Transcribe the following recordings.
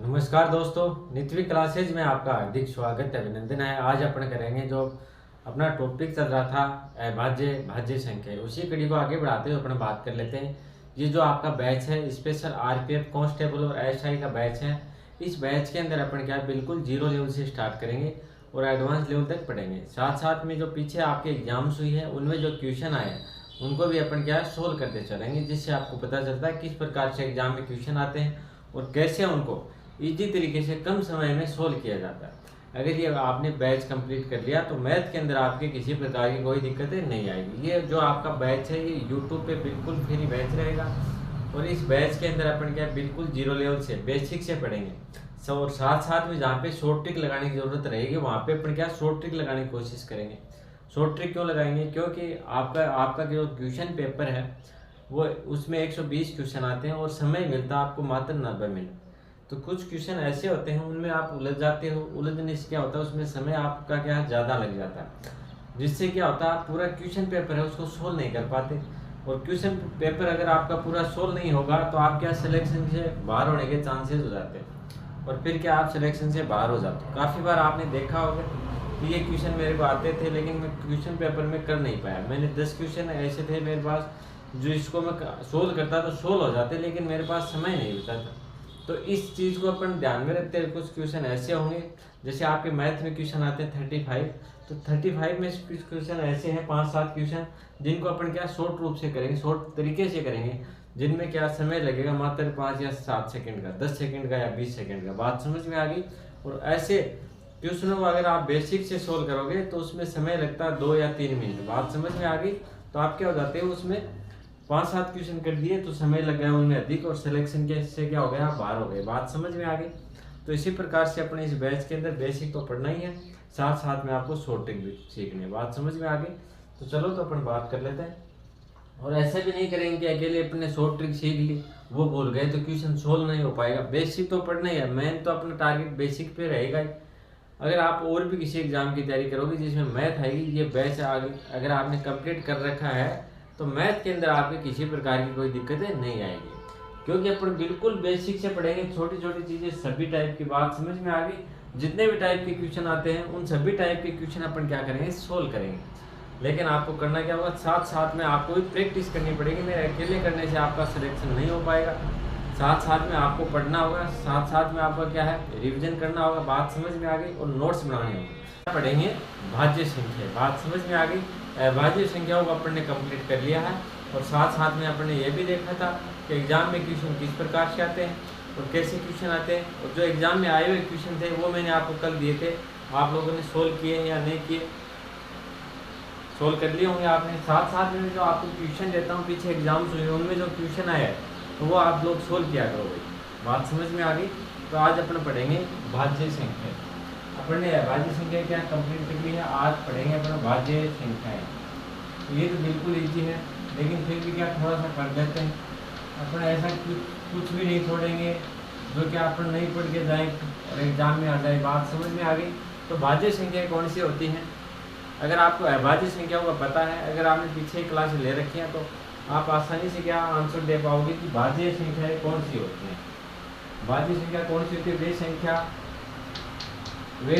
नमस्कार दोस्तों, नित्वी क्लासेज में आपका हार्दिक स्वागत है, अभिनंदन है। आज अपन करेंगे जो अपना टॉपिक चल रहा था अभाज्य भाज्य संख्या, उसी कड़ी को आगे बढ़ाते हुए अपन बात कर लेते हैं। ये जो आपका बैच है स्पेशल आरपीएफ कांस्टेबल और एसआई का बैच है, इस बैच के अंदर अपन क्या बिल्कुल जीरो लेवल से स्टार्ट करेंगे और एडवांस लेवल तक पढ़ेंगे। साथ साथ में जो पीछे आपके एग्जाम्स हुई है उनमें जो क्वेश्चन आए हैं उनको भी अपन क्या सोल्व करते चलेंगे, जिससे आपको पता चलता है किस प्रकार से एग्जाम में क्वेश्चन आते हैं और कैसे उनको इजी तरीके से कम समय में सोल्व किया जाता है। अगर ये आपने बैच कंप्लीट कर लिया तो मैथ के अंदर आपके किसी प्रकार की कोई दिक्कतें नहीं आएगी। ये जो आपका बैच है ये यूट्यूब पे बिल्कुल फ्री बैच रहेगा और इस बैच के अंदर अपन क्या बिल्कुल जीरो लेवल से बेसिक से पढ़ेंगे और साथ साथ में जहाँ पे शॉर्ट ट्रिक लगाने की जरूरत रहेगी वहाँ पे अपन क्या शॉर्ट ट्रिक लगाने की कोशिश करेंगे। शॉर्ट ट्रिक क्यों लगाएंगे? क्योंकि आपका जो क्वेश्चन पेपर है वो उसमें 120 क्वेश्चन आते हैं और समय मिलता है आपको मात्र 90 मिनट। तो कुछ क्वेश्चन ऐसे होते हैं उनमें आप उलझ जाते हो, उलझने से क्या होता है उसमें समय आपका क्या ज़्यादा लग जाता है, जिससे क्या होता है पूरा क्वेश्चन पेपर है उसको सोल्व नहीं कर पाते। और क्वेश्चन पेपर अगर आपका पूरा सोल्व नहीं होगा तो आप क्या सिलेक्शन से बाहर होने के चांसेस हो जाते हैं और फिर क्या आप सिलेक्शन से बाहर हो जाते हो। काफ़ी बार आपने देखा होगा कि ये क्वेश्चन मेरे को आते थे लेकिन मैं क्वेश्चन पेपर में कर नहीं पाया। मैंने 10 क्वेश्चन ऐसे थे मेरे पास जो इसको मैं सोल्व करता तो सोल्व हो जाते, लेकिन मेरे पास समय नहीं होता था। तो इस चीज़ को अपन ध्यान में रखते हैं। कुछ क्वेश्चन ऐसे होंगे जैसे आपके मैथ में क्वेश्चन आते हैं 35, तो 35 में कुछ क्वेश्चन ऐसे हैं 5-7 क्वेश्चन जिनको अपन क्या शॉर्ट रूप से करेंगे, शॉर्ट तरीके से करेंगे, जिनमें क्या समय लगेगा मात्र 5 या 7 सेकंड का, 10 सेकंड का या 20 सेकंड का। बात समझ में आ गई? और ऐसे क्वेश्चनों को अगर आप बेसिक से सोल्व करोगे तो उसमें समय लगता है 2 या 3 मिनट। बात समझ में आ गई? तो आप क्या हो जाते हो उसमें 5-7 क्वेश्चन कर दिए तो समय लग गया उनमें अधिक और सिलेक्शन के से क्या हो गया आप बाहर हो गए। बात समझ में आ गई? तो इसी प्रकार से अपने इस बैच के अंदर बेसिक तो पढ़ना ही है, साथ साथ में आपको शॉर्ट ट्रिक भी सीखनी है। बात समझ में आ गई? तो चलो तो अपन बात कर लेते हैं। और ऐसा भी नहीं करेंगे कि अकेले अपने शॉर्ट ट्रिक सीख ली वो भूल गए तो क्वेश्चन सोल्व नहीं हो पाएगा। बेसिक तो पढ़ना ही है, मेन तो अपना टारगेट बेसिक पे रहेगा ही। अगर आप और भी किसी एग्जाम की तैयारी करोगे जिसमें मैथ आएगी, ये बैच आगे अगर आपने कंप्लीट कर रखा है तो मैथ के अंदर आपके किसी प्रकार की कोई दिक्कतें नहीं आएगी, क्योंकि अपन बिल्कुल बेसिक से पढ़ेंगे। छोटी छोटी चीज़ें सभी टाइप की बात समझ में आ गई। जितने भी टाइप के क्वेश्चन आते हैं उन सभी टाइप के क्वेश्चन अपन क्या करेंगे सोल्व करेंगे। लेकिन आपको करना क्या होगा, साथ साथ में आपको भी प्रैक्टिस करनी पड़ेगी। मेरे अकेले करने से आपका सिलेक्शन नहीं हो पाएगा, साथ साथ में आपको पढ़ना होगा, साथ साथ में आपका क्या है रिविजन करना होगा। बात समझ में आ गई? और नोट्स बनाने होंगे। पढ़ेंगे भाज्य संख्या। बात समझ में आ गई? भाज्य संख्याओं को अपन ने कंप्लीट कर लिया है और साथ साथ में अपन ने यह भी देखा था कि एग्जाम में क्वेश्चन किस प्रकार से आते हैं और कैसे क्वेश्चन आते हैं। और जो एग्जाम में आए हुए क्वेश्चन थे वो मैंने आपको कल दिए थे, आप लोगों ने सोल्व किए या नहीं किए? सोल्व कर लिए होंगे आपने। साथ साथ में जो आपको क्वेश्चन देता हूँ पीछे एग्जाम्स हुए उनमें जो क्वेश्चन आया है तो वो आप लोग सोल्व किया करोगे। बात समझ में आ गई? तो आज अपन पढ़ेंगे भाज्य संख्या। अपन ने भाज्य संख्या क्या कंप्लीट कर ली है, आज पढ़ेंगे अपन भाज्य संख्याएं। ये तो बिल्कुल इजी है लेकिन फिर भी क्या थोड़ा सा पढ़ लेते हैं। अपन ऐसा कुछ भी नहीं छोड़ेंगे जो कि अपन नहीं पढ़ के जाए और एग्जाम में आ जाए। बात समझ में आ गई? तो भाज्य संख्याएं कौन सी होती हैं? अगर आपको अभाज्य संख्याओं का पता है, अगर आपने पीछे क्लास ले रखी है तो आप आसानी से क्या आंसर दे पाओगे कि भाज्य संख्याएं कौन सी होती हैं। भाज्य संख्या कौन सी होती है? वे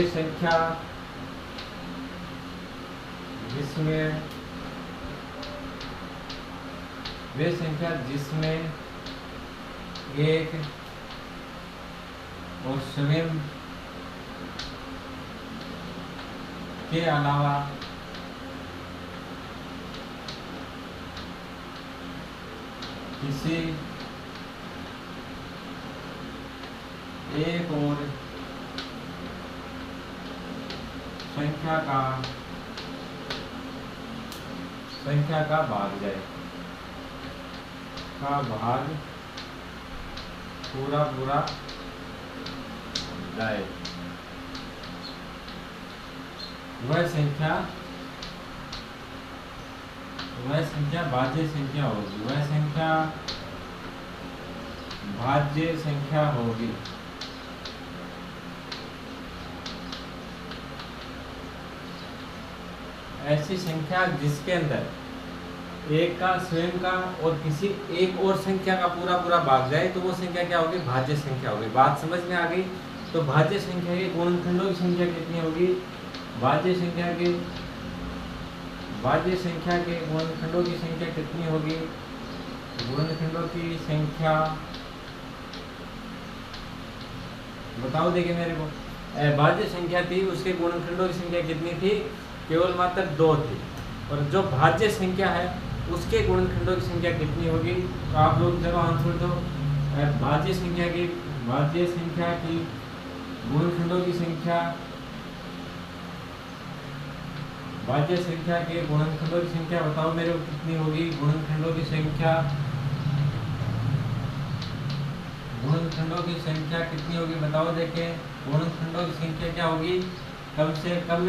संख्या जिसमें एक और स्वयं के अलावा किसी एक और संख्या का भाग पूरा जाए, वह संख्या भाज्य संख्या होगी। वह संख्या भाज्य संख्या होगी। ऐसी संख्या जिसके अंदर एक का स्वयं का और किसी एक और संख्या का पूरा पूरा भाग जाए तो वो संख्या क्या होगी, भाज्य संख्या होगी। बात समझ में आ गई। तो भाज्य संख्या के गुणनखंडों की संख्या कितनी होगी, भाज्य संख्या के गुणनखंडों की संख्या कितनी होगी, गुणनखंडों की संख्या बताओ। देखिए मेरे को भाज्य संख्या थी, उसके गुणनखंडों की संख्या कितनी थी, केवल मात्र 2 थी। और जो भाज्य संख्या है उसके गुणनखंडों की संख्या कितनी होगी, तो आप लोग चलो आंसर दो। भाज्य संख्या की गुणनखंडों की संख्या, भाज्य संख्या के गुणनखंडों की संख्या बताओ मेरे को कितनी होगी, गुणनखंडों की संख्या कितनी होगी बताओ। देखें गुणनखंडों की संख्या क्या होगी, कम से कम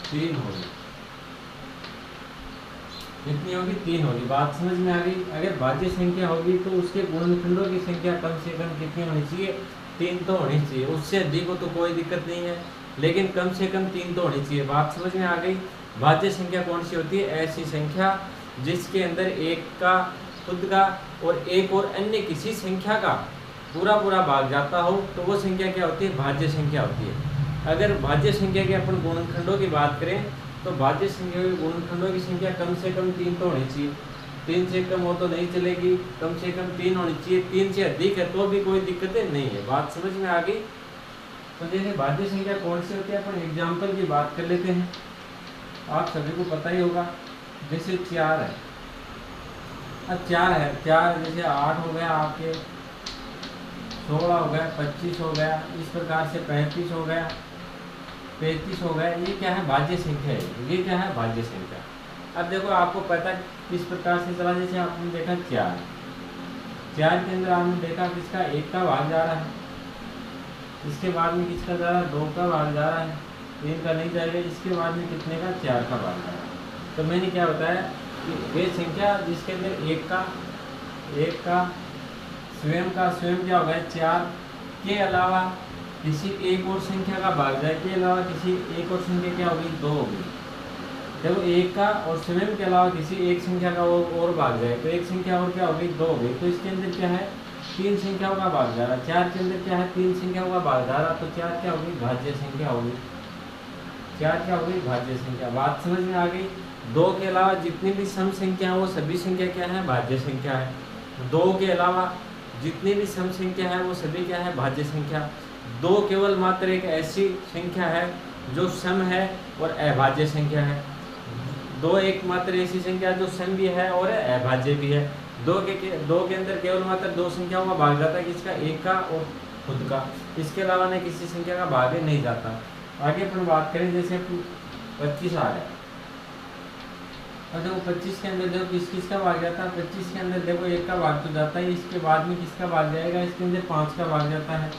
3 होगी। कितनी होगी, 3 होगी। बात समझ में आ गई। अगर भाज्य संख्या होगी तो उसके गुणनखंडों की संख्या कम से कम कितनी होनी चाहिए, 3 तो होनी चाहिए। उससे अधिक हो तो कोई दिक्कत नहीं है, लेकिन कम से कम 3 तो होनी चाहिए। बात समझ में आ गई। भाज्य संख्या कौन सी होती है, ऐसी संख्या जिसके अंदर एक का खुद का और एक और अन्य किसी संख्या का पूरा पूरा भाग जाता हो तो वो संख्या क्या होती है, भाज्य संख्या होती है। अगर भाज्य संख्या के अपन गुणनखंडों की बात करें तो भाज्य संख्या के गुणनखंडों की संख्या कम से कम 3 तो होनी चाहिए। 3 से कम हो तो नहीं चलेगी, कम से कम 3 होनी चाहिए। 3 से अधिक है तो भी कोई दिक्कतें नहीं है। बात समझ में आ गई। तो जैसे भाज्य संख्या कौन सी होती है, अपन एग्जाम्पल की बात कर लेते हैं। आप सभी को पता ही होगा, जैसे 4 है। अब 4 है, 4 जैसे 8 हो गया, आपके 16 हो गया, 25 हो गया, इस प्रकार से 35 हो गया, 35 हो गया। ये क्या है, भाज्य संख्या है। ये क्या है, भाज्य संख्या। अब देखो आपको पता किस प्रकार से चला। जैसे आपने देखा 4 के अंदर आपने देखा किसका, 1 का भाग जा रहा है। इसके बाद में किसका जा रहा है, 2 का भाग जा रहा है, 3 का नहीं जाएगा। इसके बाद में कितने का, 4 का भाग जा रहा है। तो मैंने क्या बताया कि वे संख्या जिसके अंदर एक का स्वयं क्या होगा, 4 के अलावा किसी एक और संख्या का भाग जाए, के अलावा किसी एक और संख्या क्या होगी, 2 होगी। देखो 1 का और स्वयं के अलावा किसी एक संख्या का और भाग जाए तो एक संख्या और क्या होगी, 2 होगी। तो इसके अंदर क्या है, 3 संख्याओं का भाग जा रहा है। 4 के अंदर क्या है, 3 संख्याओं का भाग जा रहा। तो 4 क्या होगी, भाज्य संख्या होगी। 4 क्या होगी, भाज्य संख्या। बात समझ में आ गई। 2 के अलावा जितनी भी सम संख्या है वो सभी संख्या क्या है, भाज्य संख्या है। 2 के अलावा जितनी भी सम संख्या है वो सभी क्या है, भाज्य संख्या। 2 केवल मात्र एक ऐसी संख्या है जो सम है और अभाज्य संख्या है। 2 एकमात्र ऐसी संख्या जो सम भी है और अभाज्य भी है। 2 के अंदर केवल मात्र 2 संख्याओं का भाग जाता है, किसका, 1 का और खुद का। इसके अलावा ने किसी संख्या का भाग नहीं जाता। आगे अपन बात करें, जैसे 25 आ गया। और देखो 25 के अंदर देखो किस का भाग जाता है। 25 के अंदर देखो 1 का भाग तो जाता है, इसके बाद में किसका भाग जाएगा, इसके अंदर 5 का भाग जाता है।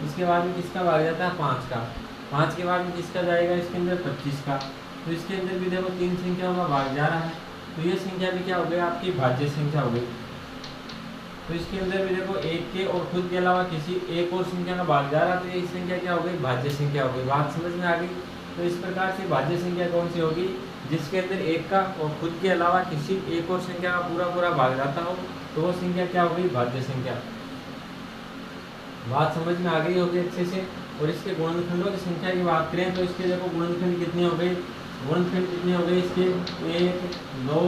इसके बाद में किसका भाग जाता है, 5 का। 5 के बाद में किसका जाएगा, इसके अंदर 25 का। तो इसके अंदर भी देखो 3 संख्याओं का भाग जा रहा है। तो ये संख्या भी क्या हो गई, आपकी भाज्य संख्या हो गई। तो इसके अंदर भी देखो 1 के और खुद के अलावा किसी एक और संख्या का भाग जा रहा है। तो ये संख्या क्या हो गई, भाज्य संख्या हो गई। बात समझ में आ गई। तो इस प्रकार से भाज्य संख्या कौन सी होगी, जिसके अंदर 1 का और खुद के अलावा किसी एक और संख्या का पूरा पूरा भाग जाता हो तो वो संख्या क्या हो गई, भाज्य संख्या। बात समझ में आ गई होगी अच्छे से। और इसके गुणनखंडों की संख्या की बात करें तो इसके देखो गुणनखंड कितनी हो गई, गुणनखंड कितने हो गए इसके, 1 2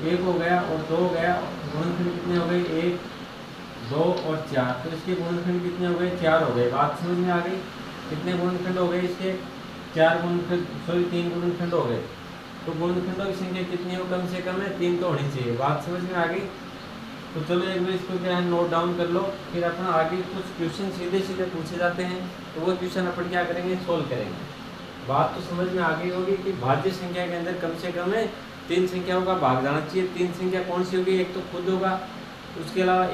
1 हो गया और 2 हो गया। गुणनखंड कितने हो गए, 1 2 और 4। तो इसके गुणनखंड कितने हो गए, 4 हो गए। बात समझ में आ गई। कितने गुणनखंड हो गए इसके, 3 गुणनखंड हो गए। तो गुणनखंडों की संख्या कितनी हो, कम से कम है 3 तो होनी चाहिए। बात समझ में आ गई। तो चलो एक बार इसको क्या है नोट डाउन कर लो, फिर अपन आगे कुछ क्वेश्चन सीधे सीधे पूछे जाते हैं तो वो क्वेश्चन अपन क्या करेंगे, सोल्व करेंगे। बात तो समझ में आ गई होगी कि भाज्य संख्या के अंदर कम से कम है 3 संख्याओं का भाग जाना चाहिए। 3 संख्या कौन सी होगी, एक तो खुद होगा, उसके अलावा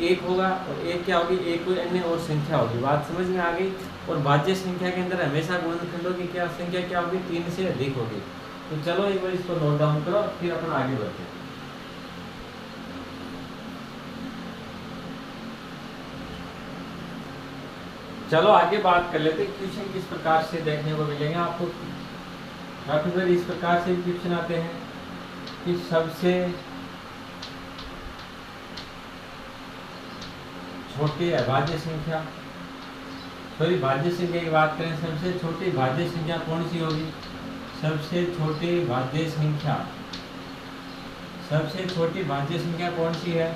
एक होगा और एक क्या होगी, एक कोई अन्य और संख्या होगी। बात समझ में आ गई। और भाज्य संख्या के अंदर हमेशा गुणनखंडों की क्या संख्या क्या होगी, 3 से अधिक होगी। तो चलो एक बार इसको नोट डाउन करो, फिर अपन आगे बढ़ते हैं। चलो आगे बात कर लेते हैं क्वेश्चन किस प्रकार से देखने को मिलेंगे आपको। काफी बार इस प्रकार से क्वेश्चन आते हैं कि सबसे छोटी अभाज्य संख्या, सॉरी भाज्य संख्या की बात करें, सबसे छोटी भाज्य संख्या कौन सी होगी? सबसे छोटी भाज्य संख्या, सबसे छोटी भाज्य संख्या कौन सी है?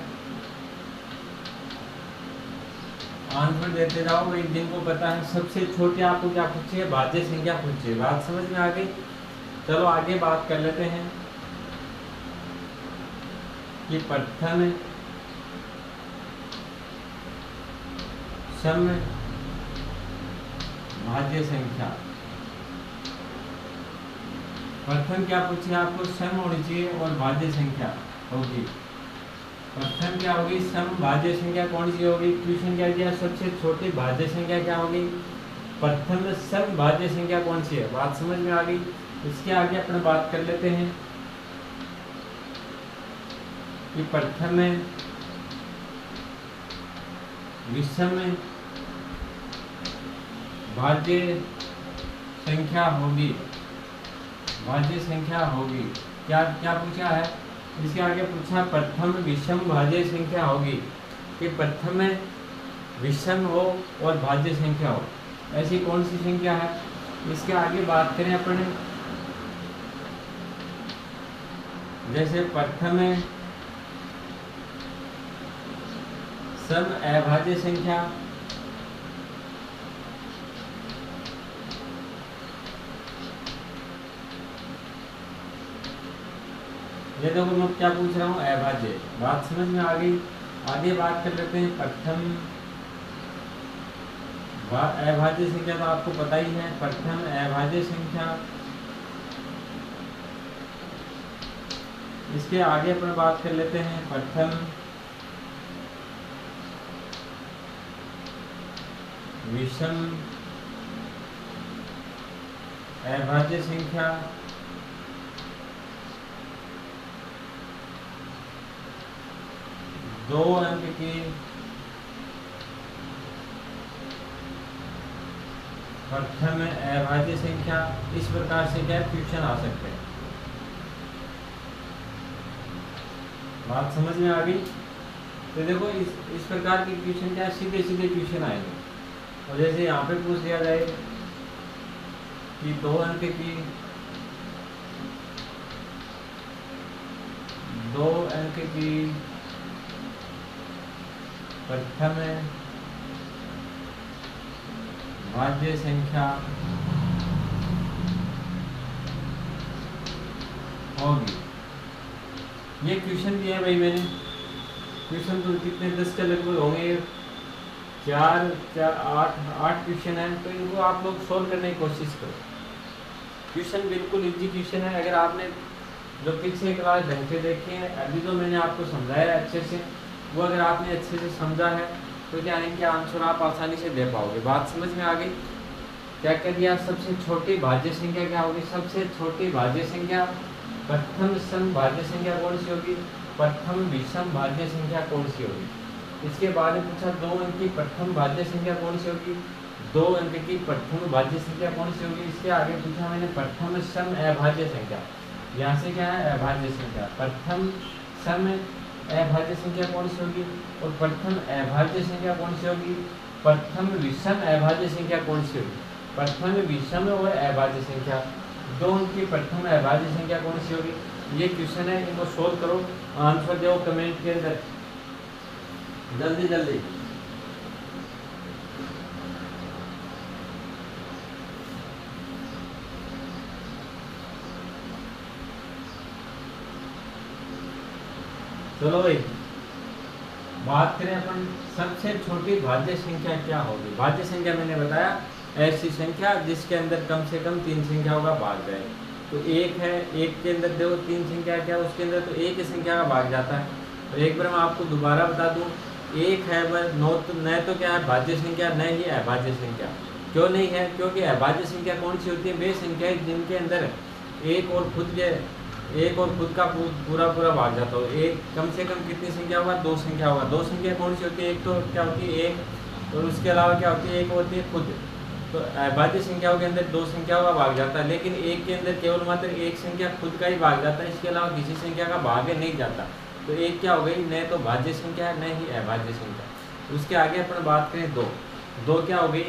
आंसर देते जाओ, एक दिन को पता है। सबसे छोटी आपको क्या पूछी है? भाज्य संख्या पूछी है। बात समझ में आ गई? चलो आगे बात कर लेते हैं कि प्रथम सम भाज्य संख्या, प्रथम क्या पूछे आपको? सम होनी चाहिए और भाज्य संख्या होगी। प्रथम क्या होगी? सम भाज्य संख्या कौन सी होगी? क्वेश्चन क्या दिया? सबसे छोटी भाज्य संख्या क्या होगी? प्रथम सम भाज्य संख्या कौन सी है? बात समझ में आ गई? इसके आगे अपन बात कर लेते हैं कि प्रथम विषम भाज्य संख्या होगी, भाज्य संख्या होगी। क्या क्या पूछा है? इसके आगे पूछा प्रथम विषम भाज्य संख्या होगी, कि प्रथम विषम हो और भाज्य संख्या हो, ऐसी कौन सी संख्या है? इसके आगे बात करें अपन, जैसे प्रथम सम अभाज्य संख्या, ये देखो मैं क्या पूछ रहा हूँ? अभाज्य। बात समझ में आ गई? आगे बात कर लेते हैं प्रथम अभाज्य संख्या, तो आपको पता ही है प्रथम अभाज्य संख्या। इसके आगे अपन बात कर लेते हैं प्रथम विषम अभाज्य संख्या, दो अंक की प्रथम अभाज्य संख्या। इस प्रकार से क्या क्वेश्चन आ सकते हैं। बात समझ में आ गई? तो देखो इस प्रकार के क्वेश्चन क्या सीधे सीधे क्वेश्चन आएंगे। और जैसे यहाँ पे पूछ दिया जाए कि दो अंक की प्रथम भाज्य संख्या होगी। ये क्वेश्चन दिया है भाई मैंने। क्वेश्चन तो कितने 10 के लगभग होंगे, 4 8 क्वेश्चन है, तो इनको आप लोग सोल्व करने की कोशिश करो। क्वेश्चन बिल्कुल इजी क्वेश्चन है। अगर आपने जो पिछले क्लास ढंग से देखी है, अभी जो मैंने आपको समझाया है अच्छे से, वो अगर आपने अच्छे से समझा है तो क्या है कि आंसर आप आसानी से दे पाओगे। बात समझ में आ गई? क्या कर दिया? सबसे छोटी भाज्य संख्या क्या होगी? सबसे छोटी भाज्य संख्या प्रथम सम भाज्य संख्या कौन सी होगी? प्रथम विषम भाज्य संख्या कौन सी होगी? इसके बाद में पूछा दो अंक की प्रथम भाज्य संख्या कौन सी होगी? दो अंक की प्रथम भाज्य संख्या कौन सी होगी? इसके आगे पूछा मैंने प्रथम सम अभाज्य संख्या। यहाँ से क्या है? अभाज्य संख्या। प्रथम सम अभाज्य संख्या कौन सी होगी? और प्रथम अभाज्य संख्या कौन सी होगी? प्रथम विषम अभाज्य संख्या कौन सी होगी? प्रथम विषम और अभाज्य संख्या, दो की प्रथम अभाज्य संख्या कौन सी होगी? ये क्वेश्चन है, इनको सोल्व करो, आंसर दो कमेंट के अंदर जल्दी जल्दी। चलो भाई बात करें अपन, सबसे छोटी भाज्य संख्या क्या होगी? भाज्य संख्या मैंने बताया ऐसी संख्या जिसके अंदर कम से कम 3 संख्याओं का भाग जाए। तो एक है, एक के अंदर देखो 3 संख्या क्या, उसके अंदर तो एक ही संख्या का भाग जाता है। तो एक बार मैं आपको दोबारा बता दूं, एक है वह न तो क्या है भाज्य संख्या, न ही अभाज्य संख्या। क्यों नहीं है? क्योंकि अभाज्य संख्या कौन सी होती है? वे संख्या जिनके अंदर एक और खुद का पूरा भाग जाता हो। एक कम से कम कितनी संख्या होगा? 2 संख्या होगा। 2 संख्या कौन सी होती है? एक तो क्या होती है? एक और उसके अलावा क्या होती है, एक होती है खुद। तो अभाज्य संख्याओं के अंदर दो संख्याओं का भाग जाता है, लेकिन एक के अंदर केवल मात्र एक संख्या खुद का ही भाग जाता है, इसके अलावा किसी संख्या का भाग नहीं जाता। तो एक क्या हो गई, न तो भाज्य संख्या है न ही अभाज्य संख्या। उसके आगे अपन बात करें दो, दो क्या हो गई,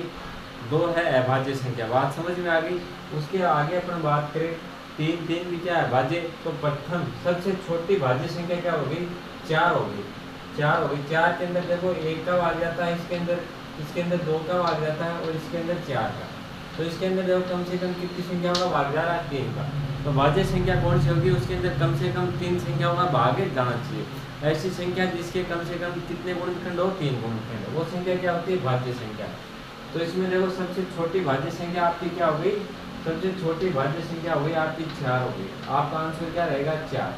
दो है अभाज्य संख्या, बात समझ में आ गई। उसके आगे अपन बात करें तीन, तीन भी क्या है भाज्य। तो प्रथम सबसे छोटी भाज्य संख्या क्या हो गई, चार हो गई, चार हो गई। चार के अंदर देखो एक का भाग जाता है, इसके अंदर दो का भाग जाता है और इसके अंदर चार का। तो इसके अंदर देखो कम से कम कितनी संख्याओं का भाग जा रहा है, तीन का। तो भाज्य संख्या कौन सी होगी, उसके अंदर कम से कम तीन संख्याओं का भाग जाना चाहिए। ऐसी संख्या जिसके कम से कम कितने गुणनखंड हो, तीन गुणनखंड, वो संख्या क्या होती है, भाज्य संख्या। तो इसमें देखो सबसे छोटी भाज्य संख्या आपकी क्या हो गई, सबसे छोटी भाज्य संख्या हो गई आपकी चार हो गई। आपका आंसर क्या रहेगा, चार।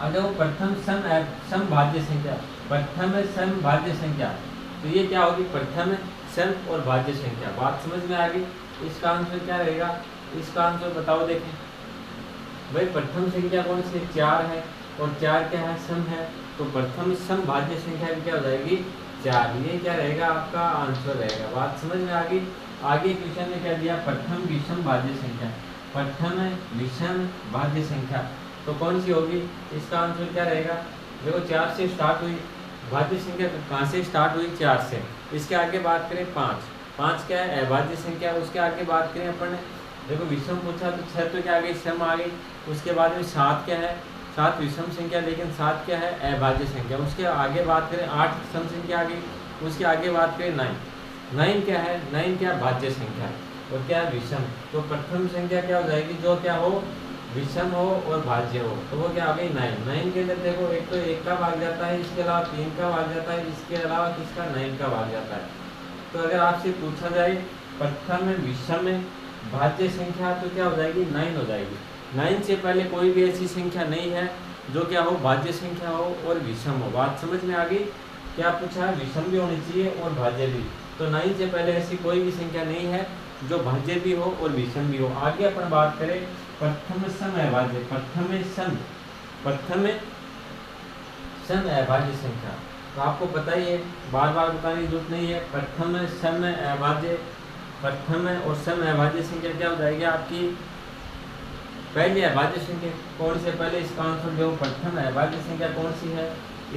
अब देखो प्रथम सम भाज्य संख्या, प्रथम सम भाज्य संख्या, तो ये क्या होगी, प्रथम सम और भाज्य संख्या। बात समझ में आ गई। इसका आंसर क्या रहेगा, इसका आंसर बताओ देखें भाई। प्रथम संख्या कौन सी, चार है, और चार क्या है, सम है। तो प्रथम सम भाज्य संख्या भी क्या हो जाएगी, चार। ये क्या रहेगा, आपका आंसर रहेगा। बात समझ में आ गई। आगे क्वेश्चन में क्या दिया, प्रथम विषम भाज्य संख्या, प्रथम विषम भाज्य संख्या तो कौन सी होगी, इसका आंसर क्या रहेगा। देखो चार से स्टार्ट हुई भाज्य संख्या, कहाँ से स्टार्ट हुई, चार से। इसके आगे बात करें पाँच, पाँच क्या है, अभाज्य संख्या। उसके आगे बात करें अपन, देखो विषम पूछा तो छह तो क्या आ गई, सम आ गई। उसके बाद में सात क्या है, सात विषम संख्या, लेकिन सात क्या है, अभाज्य संख्या। उसके आगे बात करें आठ सम संख्या आ गई। उसके आगे बात करें नाइन, नाइन क्या है, नाइन क्या भाज्य संख्या और क्या है, विषम। तो प्रथम संख्या क्या हो जाएगी, जो क्या हो, विषम हो और भाज्य हो, तो वो क्या आ गई, नाइन। नाइन के अंदर देखो एक तो एक का भाग जाता है, इसके अलावा तीन का भाग जाता है, इसके अलावा किसका, नाइन का भाग जाता है। तो अगर आपसे पूछा जाए प्रथम विषम भाज्य संख्या, तो क्या हो जाएगी, नाइन हो जाएगी। नाइन से पहले कोई भी ऐसी संख्या नहीं है जो क्या हो, भाज्य संख्या हो और विषम हो। बात समझ में आ गई। क्या पूछा है, विषम भी होनी चाहिए और भाज्य भी। तो नाइन से पहले ऐसी कोई भी संख्या नहीं है जो भाज्य भी हो और विषम भी हो। आगे अपन बात करें प्रथम सम अभाज्य, प्रथम सम अभाज्य संख्या। तो आपको पता ही है, बार बार बताने की जरूरत नहीं है। प्रथम सम अभाज्य, प्रथम और सम अभाज्य संख्या क्या हो जाएगी आपकी, पहली अभाज्य संख्या कौन सी है, पहले इसका आंसर जो प्रथम अभाज्य संख्या कौन सी है,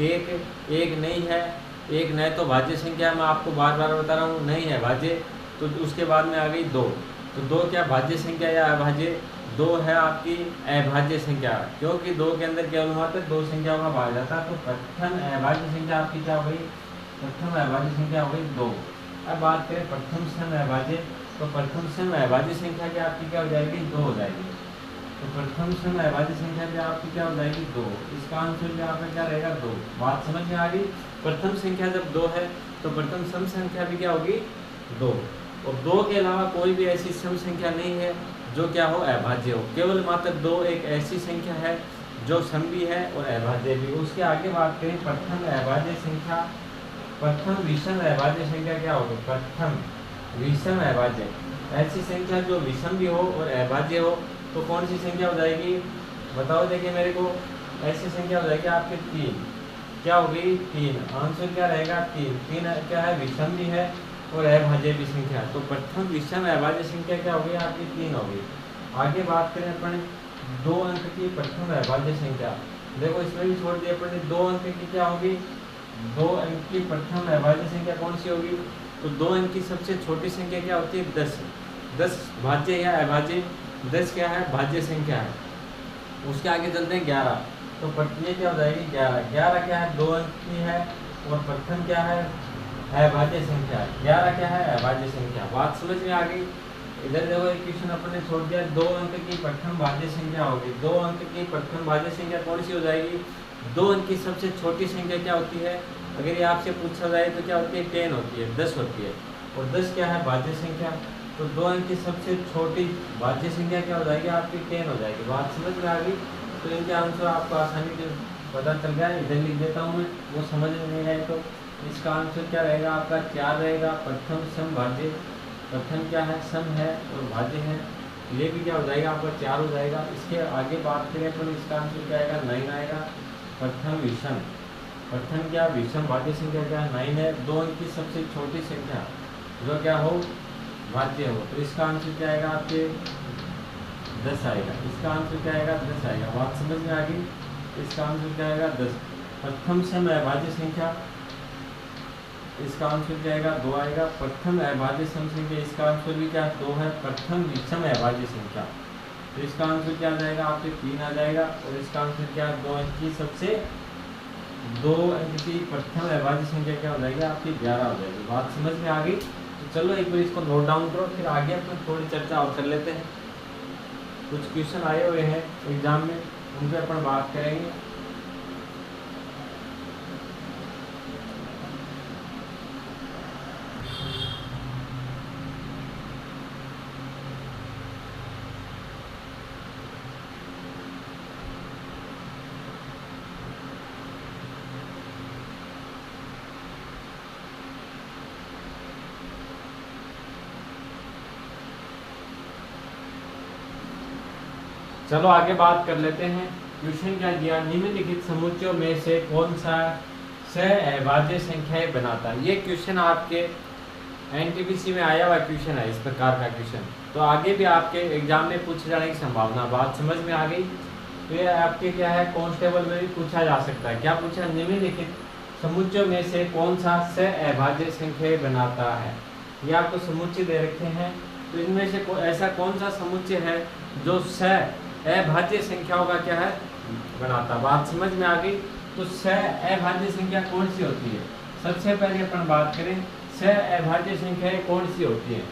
एक, एक नहीं है, एक नहीं तो भाज्य संख्या, मैं आपको बार बार बता रहा हूँ, नहीं है भाज्य। तो उसके बाद में आ गई दो, तो दो क्या भाज्य संख्या या अभाज्य, दो है आपकी अभाज्य संख्या, क्योंकि दो के अंदर केवल मात्र दो संख्याओं का भाग जाता है। तो प्रथम अभाज्य संख्या आपकी क्या हो गई, प्रथम अभाज्य संख्या हो गई दो। अब बात करें प्रथम सम अभाज्य, तो प्रथम सम अभाज्य संख्या की आपकी क्या हो जाएगी, दो हो जाएगी। तो प्रथम सम अभाज्य संख्या भी आपकी क्या हो जाएगी, दो। इसका आंसर भी आपका क्या रहेगा, दो। बात समझ में आ गई। प्रथम संख्या जब दो है तो प्रथम सम संख्या भी क्या होगी, दो। और दो के अलावा कोई भी ऐसी सम संख्या नहीं है जो क्या हो, अभाज्य हो। केवल मात्र दो एक ऐसी संख्या है जो सम भी है और अभाज्य भी। उसके आगे बात करें प्रथम अभाज्य संख्या, प्रथम विषम अभाज्य संख्या क्या होगी, प्रथम विषम अभाज्य, ऐसी संख्या जो विषम भी हो और अभाज्य हो, तो कौन सी संख्या हो जाएगी, बताओ देखिए मेरे को। ऐसी संख्या हो जाएगी आपके तीन, क्या होगी, तीन। आंसर क्या रहेगा, तीन। तीन क्या है, विषम भी है और अभाज्य भी संख्या। तो प्रथम विषम अभाज्य संख्या क्या होगी आपकी, तीन होगी। आगे बात करें अपन दो अंक की प्रथम अभाज्य संख्या, देखो इसमें भी छोड़ दिया अपन ने। दो अंक की क्या होगी, दो अंक की प्रथम अभाज्य संख्या कौन सी होगी, तो दो अंक की सबसे छोटी संख्या क्या होती है, 10। 10 भाज्य या अभाज्य, 10 क्या है, भाज्य संख्या है। उसके आगे चलते हैं 11, तो ये क्या हो जाएगी, 11। 11 क्या है, दो अंक की है और प्रथम क्या है, अभाज्य संख्या। 11 क्या है, अभाज्य संख्या। बात समझ में आ गई। इधर देखो एक क्वेश्चन अपन ने छोड़ दिया, दो अंक की प्रथम भाज्य संख्या होगी। दो अंक की प्रथम भाज्य संख्या कौन सी हो जाएगी, दो अंक की सबसे छोटी संख्या क्या होती है, अगर ये आपसे पूछा जाए तो क्या होती है, 10 होती है, 10 होती है। और 10 क्या है, भाज्य संख्या। तो दो अंक की सबसे छोटी भाज्य संख्या क्या हो जाएगी आपकी, 10 हो जाएगी। बात समझ में आ गई। तो इनके आंसर आपको आसानी से पता चल गया। इधर लिख देता हूँ मैं, वो समझ में नहीं आए तो। इसका आंसर क्या रहेगा आपका, 4 रहेगा। प्रथम सम भाज्य, प्रथम क्या है, सम है और भाज्य है, ये भी क्या हो जाएगा आपका, 4 हो जाएगा। इसके आगे बात करें तो इसका आंसर क्या आएगा, 9 आएगा। प्रथम विषम, प्रथम क्या विषम भाज्य संख्या क्या 9 है, 2 अंक की सबसे छोटी संख्या जो क्या हो भाज्य हो, तो इसका आंसर क्या आएगा आपके 10 आएगा। इसका आंसर क्या आएगा 10 आएगा। बात समझ में आ गई। इसका आंसर क्या आएगा 10। प्रथम सम अभाज्य संख्या, इसका आंसर क्या आएगा 2 आएगा। प्रथम अभाज्य सम संख्या, इसका आंसर भी क्या 2 है। प्रथम विषम अभाज्य संख्या, तो इसका आंसर क्या आ जाएगा आपके 3 आ जाएगा। और इसका आंसर क्या 2 अंक की सबसे 2 अंक की प्रथम अभाज्य संख्या क्या हो जाएगी आपकी 11 हो जाएगी। बात समझ में आ गई। तो चलो एक बार इसको नोट डाउन करो, फिर आगे अपन थोड़ी चर्चा और कर लेते हैं। कुछ क्वेश्चन आए हुए हैं एग्जाम में, उन पर अपन बात करेंगे। चलो आगे बात कर लेते हैं। क्वेश्चन क्या दिया, निम्नलिखित समुच्चयों में से कौन सा सहअभाज्य संख्याएं बनाता है। ये क्वेश्चन आपके एनटीपीसी में आया हुआ क्वेश्चन है, इस प्रकार का क्वेश्चन। तो आगे भी आपके एग्जाम में पूछे जाने की संभावना। बात समझ में आ गई। तो ये आपके क्या है कांस्टेबल में भी पूछा जा सकता है। क्या पूछा, निम्नलिखित समुच्चयों में से कौन सा सहअभाज्य संख्याएं बनाता है। ये आपको समुच्चय दे रखे हैं, तो इनमें से ऐसा कौन सा समुच्चय है जो सहअभाज्य संख्याओं का क्या है बनाता। बात समझ में आ गई। तो सहअभाज्य संख्या कौन सी होती है। सबसे पहले अपन बात करें सहअभाज्य संख्याएं कौन सी होती है।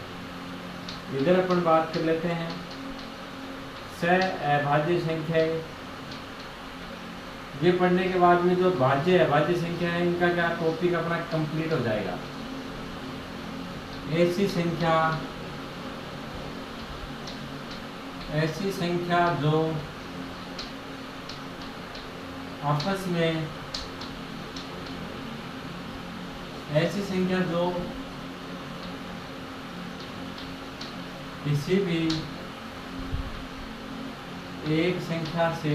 इधर अपन बात कर लेते हैं सहअभाज्य संख्याएं। ये पढ़ने के बाद में जो भाज्य अभाज्य संख्या है इनका क्या टॉपिक अपना कंप्लीट हो जाएगा। ऐसी संख्या जो आपस में किसी भी एक संख्या से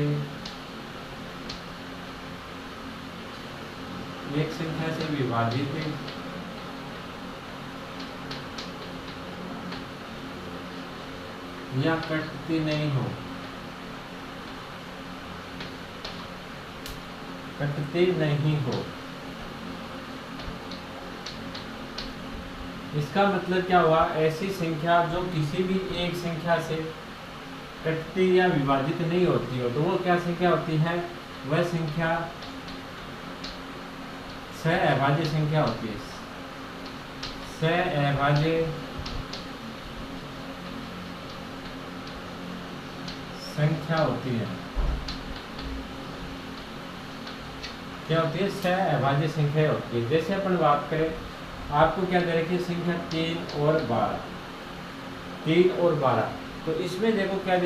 विभाजित या कटती नहीं हो। इसका मतलब क्या हुआ, ऐसी संख्या जो किसी भी एक संख्या से कटती या विभाजित नहीं होती हो, तो वो क्या संख्या होती है, वह संख्या सहअभाज्य संख्या होती है। सहअभाज्य संख्या होती है। क्या होती है, सहअभाज्य संख्या होती है। जैसे अपन बात करें, आपको क्या दे रखी है संख्या 3 और 12। तो इसमें देखो क्या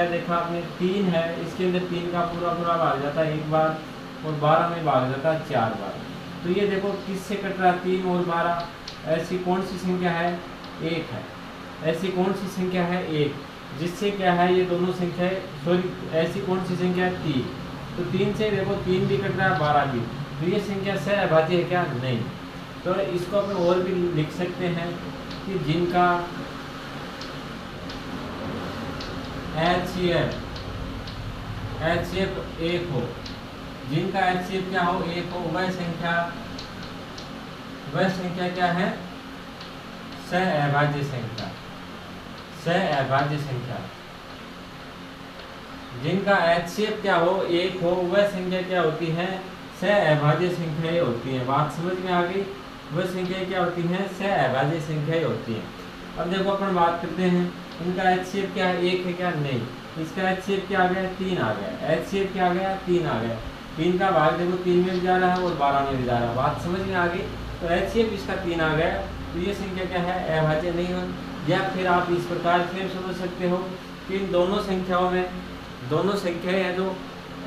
देखा आपने, 3 है, इसके अंदर 3 का पूरा भाग जाता है 1 बार, और 12 में भाग जाता है 4 बार। तो ये देखो किससे कट रहा है 3 और 12। ऐसी कौन सी संख्या है, 1 है। ऐसी कौन सी संख्या है, 1, जिससे क्या है ये दोनों संख्याएं, सॉरी ऐसी कौन सी संख्या है 3। तो 3 से देखो 3 भी कट रहा है 12 भी, तो ये संख्या सहअभाज्य है क्या, नहीं। तो इसको अपन और भी लिख सकते हैं कि जिनका HCF 1 हो, जिनका HCF क्या हो 1 हो, वह संख्या क्या है, सहअभाज्य संख्या। जिनका HCF क्या हो 1 हो, वह संख्या क्या होती है, सहअभाज्य संख्याएं होती हैं। बात समझ में आ गई। वह संख्या क्या होती हैं, सहअभाज्य संख्याएं होती हैं। अब देखो अपन बात करते हैं, इनका HCF क्या है, 1 है क्या, नहीं। इसका HCF क्या आ गया, 3 आ गया। HCF क्या आ गया, 3 आ गया। 3 का भाग देखो 3 में भी जा रहा है और 12 में भी जा रहा है। बात समझ में आ गई। तो HCF इसका 3 आ गया, तो ये संख्या क्या है, अभाज्य नहीं हो। या फिर आप इस प्रकार से समझ सकते हो कि इन दोनों संख्याओं में, दोनों संख्याएं हैं जो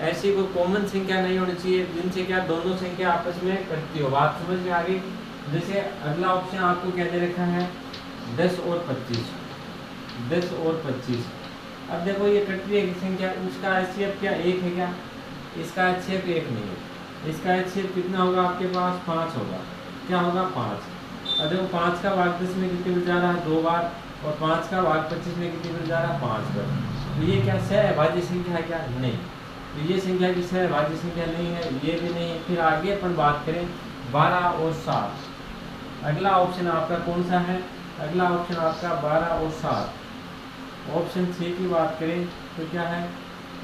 ऐसी कोई कॉमन संख्या नहीं होनी चाहिए जिनसे क्या दोनों संख्या आपस में कटती हो। बात समझ में आ गई। जैसे अगला ऑप्शन आपको क्या दे रखा है, 10 और 25। अब देखो ये कट रही है संख्या, उसका HCF क्या 1 है क्या, इसका HCF 1 नहीं है। इसका HCF कितना होगा आपके पास 5 होगा। क्या होगा 5। अब देखो 5 का भाग 10 में कितने मिल जा रहा है 2 बार, और 5 का भाग 25 में कितने मिल जा रहा है 5 बार। तो ये क्या सहअभाज्य संख्या है क्या? नहीं। तो ये संख्या की सहअभाज्य संख्या नहीं है, ये भी नहीं है। फिर आगे अपन बात करें 12 और 7। अगला ऑप्शन आपका कौन सा है? अगला ऑप्शन आपका 12 और 7। ऑप्शन सी की बात करें तो क्या है?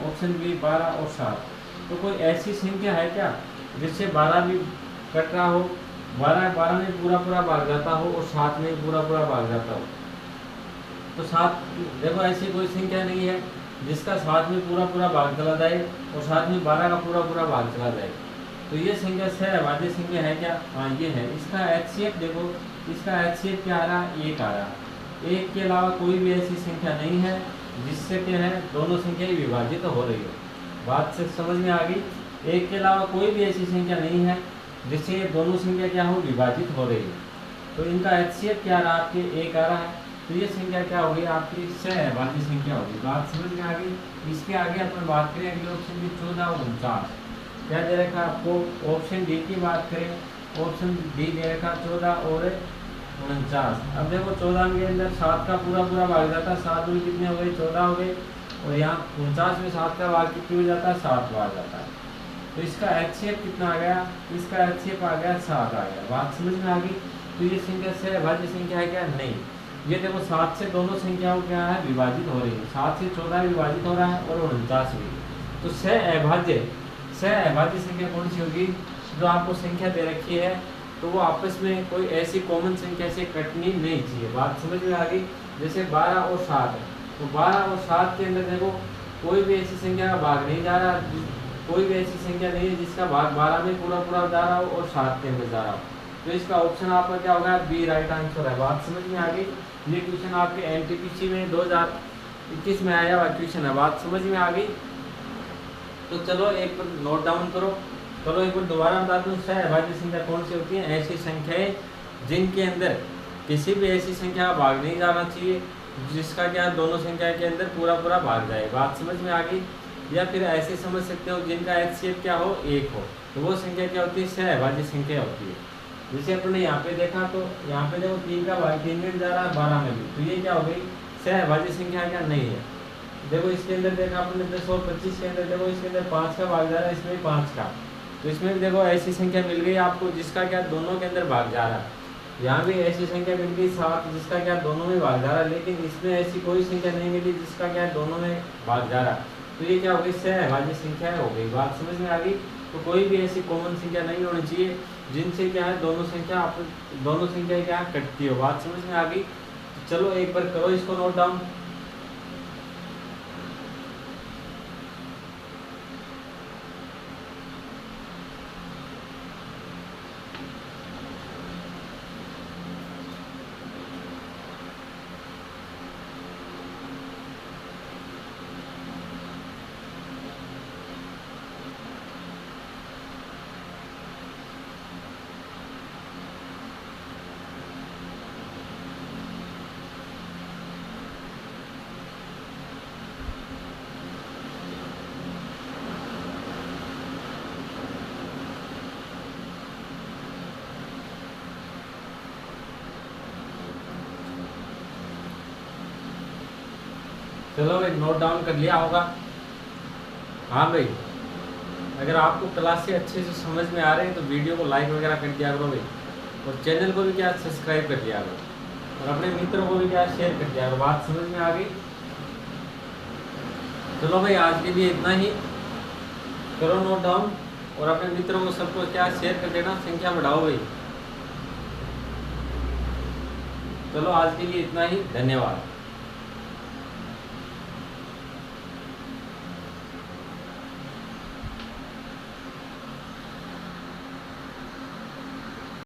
ऑप्शन बी 12 और 7। तो कोई ऐसी संख्या है क्या जिससे 12 भी कट रहा हो, 12 में पूरा पूरा भाग जाता हो और 7 में पूरा पूरा भाग जाता हो? तो 7 देखो ऐसी कोई संख्या नहीं है जिसका 7 में पूरा पूरा भाग चला जाए और 7 में 12 का पूरा पूरा भाग चला जाए। तो ये संख्या सहअभाज्य संख्या है क्या? हाँ ये है। इसका HCF देखो, इसका HCF क्या आ रहा है? 1 आ रहा है। 1 के अलावा कोई भी ऐसी संख्या नहीं है जिससे क्या है दोनों संख्याएं विभाजित तो हो रही हो। बात से समझ में आ गई? 1 के अलावा कोई भी ऐसी संख्या नहीं है जिससे ये दोनों संख्या क्या हो विभाजित हो रही है। तो इनका HCF क्या आ रहा है? आपके 1 आ रहा है। तो ये संख्या क्या होगी? आपकी सहअभाज्य संख्या होगी। बात समझ में आ गई? इसके आगे अपन बात करें अगले ऑप्शन की 14 और 49। क्या दे रखा आपको? ऑप्शन डी की बात करें, ऑप्शन डी दे रखा 14 और 49। अब देखो 14 के अंदर 7 का पूरा पूरा भाग जाता है, 7 में कितने हो गए? 14 हो गए। और यहाँ 49 में 7 का भाग कितने हो जाता है? 7 भाग जाता है। तो इसका HCF कितना आ गया? इसका HCF आ गया 7 आ गया। बात समझ में आ गई? तो ये संख्या सहअभाज्य संख्या है क्या? नहीं। ये देखो 7 से दोनों संख्याओं क्या है विभाजित हो रही है। 7 से 14 विभाजित हो रहा है और 49 भी। तो सहअभाज्य संख्या कौन सी होगी? जो आपको संख्या दे रखी है तो वो आपस में कोई ऐसी कॉमन संख्या से कटनी नहीं चाहिए। बात समझ में आ गई? जैसे 12 और 7 है, तो 12 और 7 के अंदर देखो कोई भी ऐसी संख्या का भाग नहीं जा रहा, कोई भी ऐसी संख्या नहीं है जिसका भाग 12 में पूरा पूरा जा रहा हो और 7 के अंदर जा रहा हो। तो इसका ऑप्शन आपका क्या होगा? बी राइट आंसर है। बात समझ में आ गई? ये क्वेश्चन आपके NTPC में 2021 में आया हुआ क्वेश्चन है। बात समझ में आ गई? तो चलो एक बार नोट डाउन करो। चलो एक बार दोबारा बता दूं, सहअभाज्य संख्या कौन सी होती है? ऐसी संख्याएं जिनके अंदर किसी भी ऐसी संख्या का भाग नहीं जाना चाहिए जिसका क्या दोनों संख्या के अंदर पूरा पूरा भाग जाए। बात समझ में आ गई? या फिर ऐसे समझ सकते हो जिनका HCF क्या हो? 1 हो। तो वो संख्या क्या होती है? सहअभाज्य संख्या होती है। जैसे अपने यहाँ पे देखा तो यहाँ पे देखो 3 का भाग 3 में जा रहा है, 12 में भी। तो ये क्या हो गई? सहअभाज्य संख्या क्या? नहीं है। देखो इसके अंदर देखा अपने 10 और 25 के अंदर देखो इसके अंदर 5 का भाग जा रहा है, इसमें 5 का। तो इसमें देखो ऐसी संख्या मिल गई आपको जिसका क्या दोनों के अंदर भाग जा रहा है। यहाँ भी ऐसी संख्या मिल गई 7 जिसका क्या दोनों में भाग जा रहा है, लेकिन इसमें ऐसी कोई संख्या नहीं मिली जिसका क्या दोनों में भाग जा रहा है। तो ये क्या हो गई? सहअभाज्य संख्या हो गई। बात समझ में आ गई? तो कोई भी ऐसी कॉमन संख्या नहीं होनी चाहिए जिनसे क्या है दोनों संख्या क्या कटती हो। बात समझ में आ गई? तो चलो एक बार करो इसको नोट डाउन। चलो भाई नोट डाउन कर लिया होगा। हाँ भाई, अगर आपको क्लास से अच्छे से समझ में आ रहे हैं तो वीडियो को लाइक वगैरह कर दिया करो भाई, और चैनल को भी क्या सब्सक्राइब कर दिया करो, और अपने मित्रों को भी क्या शेयर कर दिया करो। बात समझ में आ गई? चलो भाई आज के लिए इतना ही। करो नोट डाउन और अपने मित्रों को सबको क्या शेयर कर देना, संख्या बढ़ाओ भाई। चलो आज के लिए इतना ही, धन्यवाद।